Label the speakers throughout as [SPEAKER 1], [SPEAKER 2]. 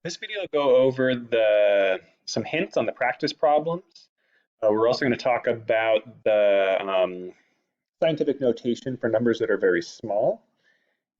[SPEAKER 1] This video will go over some hints on the practice problems. We're also going to talk about the scientific notation for numbers that are very small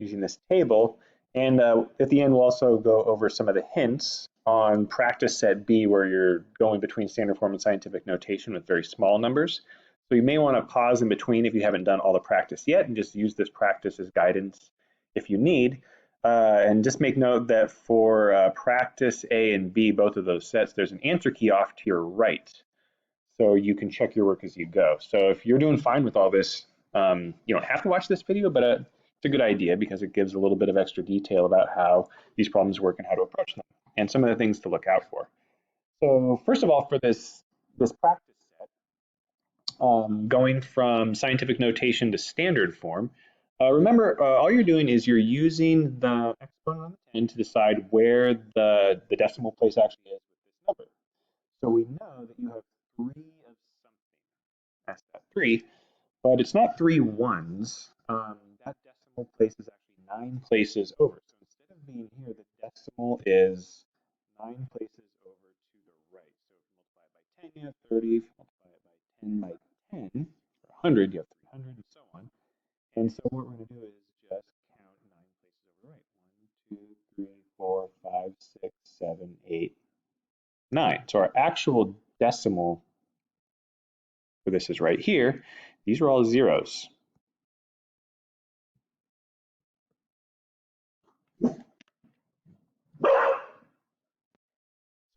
[SPEAKER 1] using this table. And at the end, we'll also go over some of the hints on practice set B, where you're going between standard form and scientific notation with very small numbers. So you may want to pause in between if you haven't done all the practice yet and just use this practice as guidance if you need. And just make note that for practice A and B, both of those sets, there's an answer key off to your right. So you can check your work as you go. So if you're doing fine with all this, you don't have to watch this video, but it's a good idea because it gives a little bit of extra detail about how these problems work and how to approach them, and some of the things to look out for. So first of all, for this practice set, going from scientific notation to standard form, remember, all you're doing is you're using the exponent on the 10 to decide where the decimal place actually is with this number. So we know that you have 3 of something. That's that 3, but it's not 3 ones. That decimal place is actually 9 places over. So instead of being here, the decimal is 9 places over to the right. So if you multiply it by 10, you have 30. If you multiply it by 10 or 100, you have 300, and so on. And so what we're going to do is just count 9 places over the right. 1, 2, 3, 4, 5, 6, 7, 8, 9. So our actual decimal for this is right here. These are all zeros.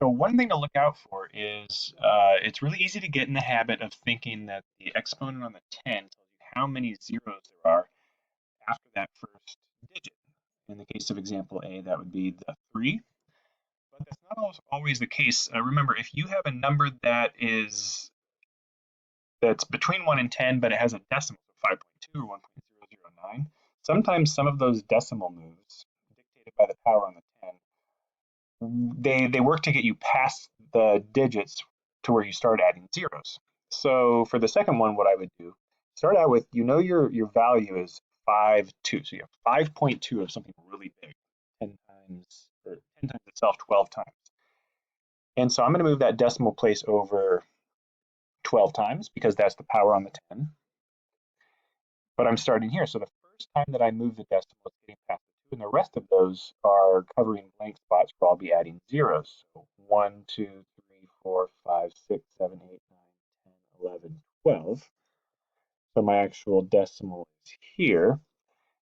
[SPEAKER 1] So one thing to look out for is it's really easy to get in the habit of thinking that the exponent on the 10 tells you how many zeros there are after that first digit. In the case of example A, that would be the 3. But that's not always the case. Remember, if you have a number that's between 1 and 10, but it has a decimal, so 5.2 or 1.009, sometimes some of those decimal moves, dictated by the power on the 10, they work to get you past the digits to where you start adding zeros. So for the second one, what I would do, start out with, your value is 5.2. So you have 5.2 of something really big, 10 times itself 12 times. And so I'm going to move that decimal place over 12 times because that's the power on the 10. But I'm starting here. So the first time that I move the decimal, it's getting past the 2, and the rest of those are covering blank spots where I'll be adding zeros. So 1, 2, 3, 4, 5, 6, 7, 8, 9, 10, 11, 12. So my actual decimal is here.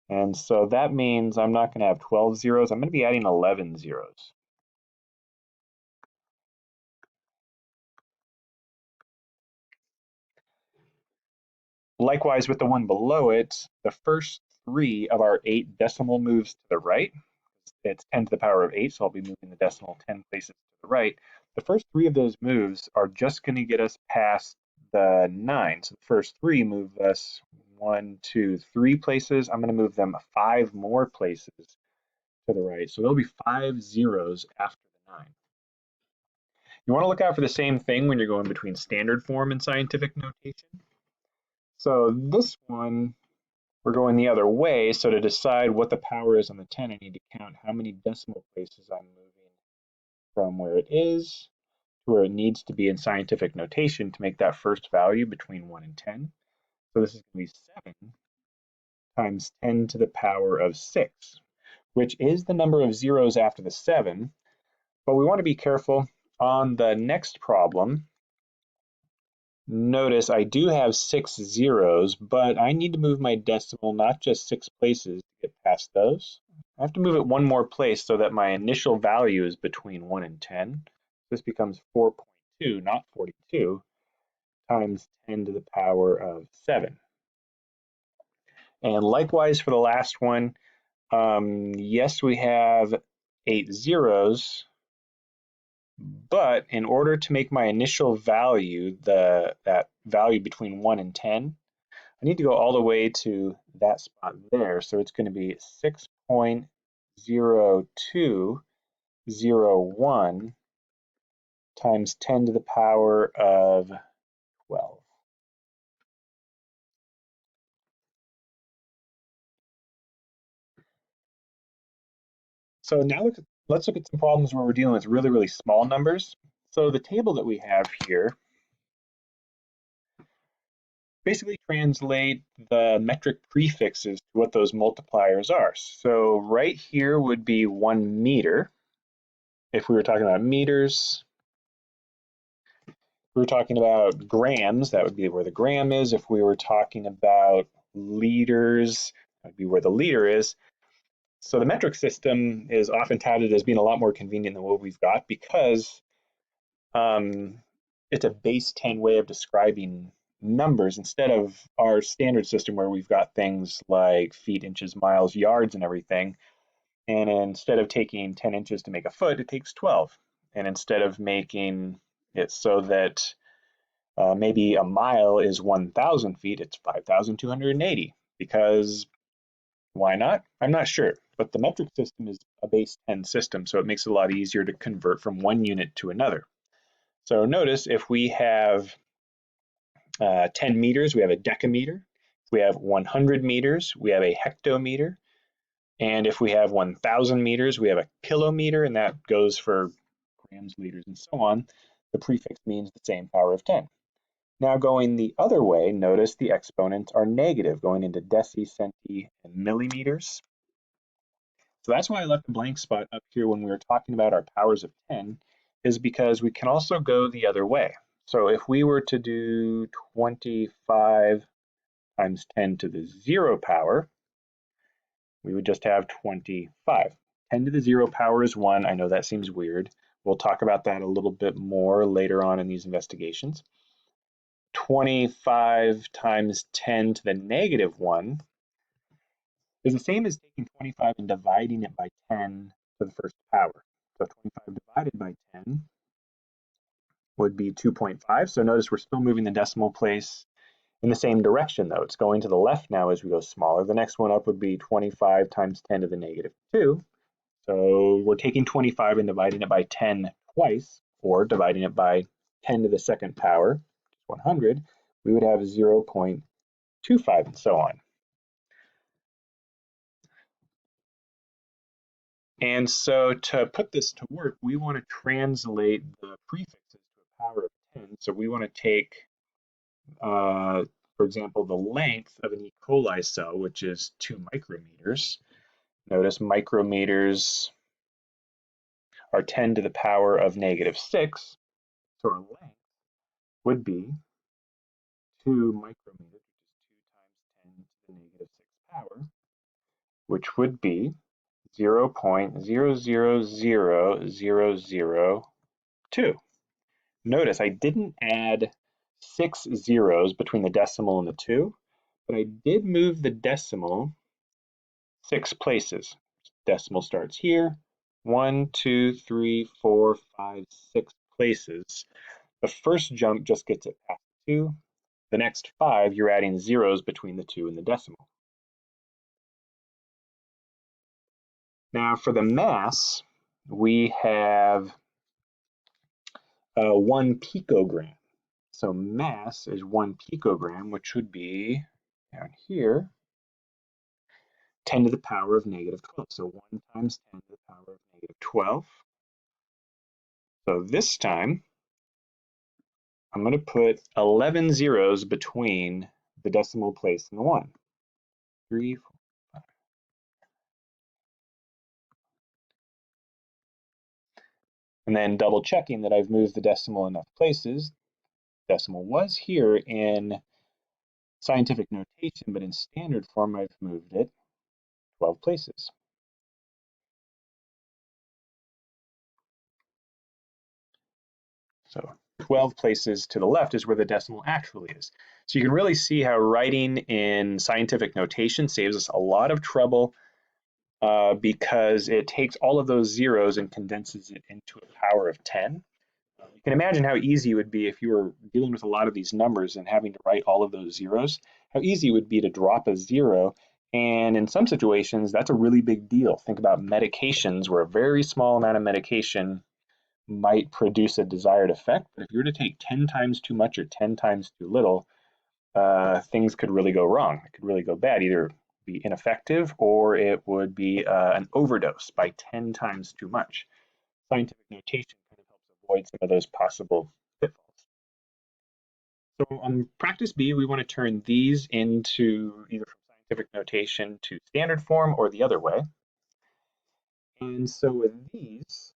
[SPEAKER 1] And so that means I'm not going to have 12 zeros. I'm going to be adding 11 zeros. Likewise, with the one below it, the first 3 of our 8 decimal moves to the right. It's 10 to the power of 8, so I'll be moving the decimal 10 places to the right. The first 3 of those moves are just going to get us past the 9. So the first 3 move us 1, 2, 3 places. I'm going to move them 5 more places to the right. So there'll be 5 zeros after the 9. You want to look out for the same thing when you're going between standard form and scientific notation. So this one, we're going the other way. So to decide what the power is on the 10, I need to count how many decimal places I'm moving from where it is to where it needs to be in scientific notation to make that first value between 1 and 10. So this is going to be 7 times 10 to the power of 6, which is the number of zeros after the 7. But we want to be careful on the next problem. Notice I do have 6 zeros, but I need to move my decimal not just 6 places to get past those. I have to move it 1 more place so that my initial value is between 1 and 10. This becomes 4.2, not 42, times 10 to the power of 7. And likewise for the last one, yes, we have 8 zeros, but in order to make my initial value, that value between 1 and 10, I need to go all the way to that spot there. So it's going to be 6.0201 times 10 to the power of 12. So now look at Let's look at some problems where we're dealing with really, really small numbers. So the table that we have here basically translate the metric prefixes to what those multipliers are. So right here would be 1 meter. If we were talking about meters, if we were talking about grams, that would be where the gram is. If we were talking about liters, that would be where the liter is. So the metric system is often touted as being a lot more convenient than what we've got because um, it's a base 10 way of describing numbers instead of our standard system where we've got things like feet, inches, miles, yards, and everything. And instead of taking 10 inches to make a foot, it takes 12. And instead of making it so that maybe a mile is 1,000 feet, it's 5,280 because why not? I'm not sure. But the metric system is a base 10 system, so it makes it a lot easier to convert from one unit to another. So notice if we have 10 meters, we have a decameter. If we have 100 meters, we have a hectometer. And if we have 1,000 meters, we have a kilometer, and that goes for grams, liters, and so on. The prefix means the same power of 10. Now going the other way, notice the exponents are negative, going into deci, centi, and millimeters. So that's why I left a blank spot up here when we were talking about our powers of 10, is because we can also go the other way. So if we were to do 25 times 10 to the 0 power, we would just have 25. 10 to the 0 power is 1. I know that seems weird. We'll talk about that a little bit more later on in these investigations. 25 times 10 to the negative 1 is the same as taking 25 and dividing it by 10 to the first power. So 25 divided by 10 would be 2.5. So notice we're still moving the decimal place in the same direction, though. It's going to the left now as we go smaller. The next one up would be 25 times 10 to the negative 2. So we're taking 25 and dividing it by 10 twice, or dividing it by 10 to the second power, 100. We would have 0.25 and so on. And so to put this to work, we want to translate the prefixes to a power of 10. So we want to take, for example, the length of an E. coli cell, which is 2 micrometers. Notice micrometers are 10 to the power of negative 6. So our length would be 2 micrometers, which is 2 times 10 to the negative 6 power, which would be 0.000002. Notice I didn't add 6 zeros between the decimal and the 2, but I did move the decimal 6 places. Decimal starts here, 1, 2, 3, 4, 5, 6 places. The first jump just gets it past 2. The next 5, you're adding zeros between the 2 and the decimal. Now for the mass, we have 1 picogram. So mass is 1 picogram, which would be down here, 10 to the power of negative 12. So 1 times 10 to the power of negative 12. So this time, I'm going to put 11 zeros between the decimal place and the 1. 3, 4, 5. And then double checking that I've moved the decimal enough places. Decimal was here in scientific notation, but in standard form, I've moved it 12 places. So 12 places to the left is where the decimal actually is. So you can really see how writing in scientific notation saves us a lot of trouble because it takes all of those zeros and condenses it into a power of 10. You can imagine how easy it would be if you were dealing with a lot of these numbers and having to write all of those zeros, how easy it would be to drop a zero. And in some situations, that's a really big deal. Think about medications where a very small amount of medication might produce a desired effect. But if you were to take 10 times too much or 10 times too little, things could really go wrong. It could really go bad. Either be ineffective, or it would be an overdose by 10 times too much. Scientific notation kind of helps avoid some of those possible pitfalls. So on practice B, we want to turn these into either from scientific notation to standard form or the other way. And so with these,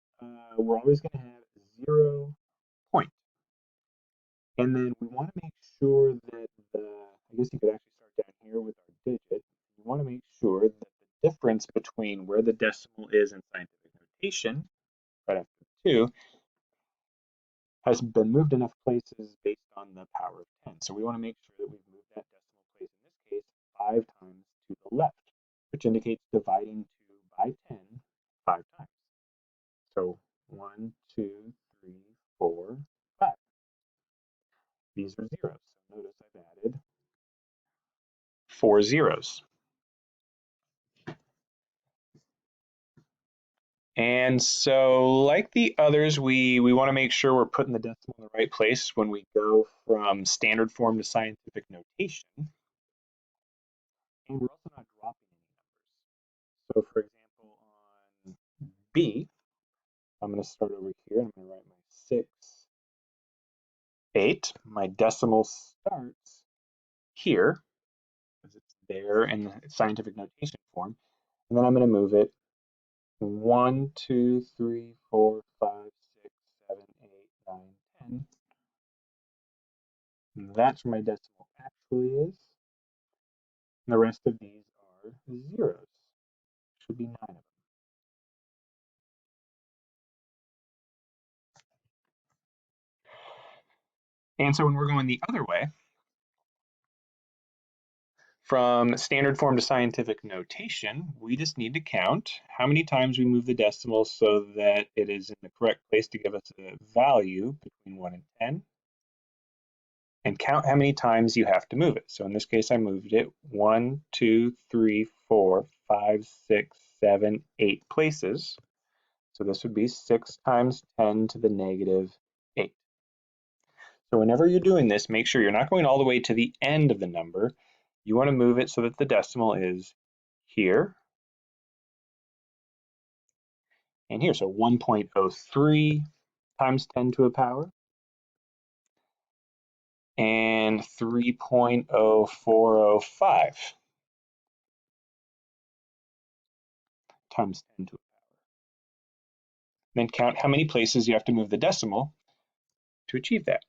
[SPEAKER 1] we're always going to have 0 point. And then we want to make sure that I guess you could actually start down here with our digit. We want to make sure that the difference between where the decimal is in scientific notation, right after 2, has been moved enough places based on the power of 10. So we want to make sure that we've moved that decimal place, in this case, 5 times to the left, which indicates dividing 2 by 10 5 times. So 1, 2, 3, 4, 5. These are zeros. So notice I've added 4 zeros. And so like the others, we want to make sure we're putting the decimal in the right place when we go from standard form to scientific notation. And we're also not dropping any numbers. So for example, on B, I'm going to start over here and I'm going to write my 6, 8. My decimal starts here because it's there in the scientific notation form. And then I'm going to move it 1, 2, 3, 4, 5, 6, 7, 8, 9, 10. And that's where my decimal actually is. And the rest of these are zeros. Should be 9 of them. And so when we're going the other way, from standard form to scientific notation, we just need to count how many times we move the decimal so that it is in the correct place to give us a value between 1 and 10, and count how many times you have to move it. So in this case, I moved it 1, 2, 3, 4, 5, 6, 7, 8 places. So this would be 6 times 10 to the negative 8. So whenever you're doing this, make sure you're not going all the way to the end of the number. You want to move it so that the decimal is here and here. So 1.03 times 10 to a power and 3.0405 times 10 to a power. Then count how many places you have to move the decimal to achieve that.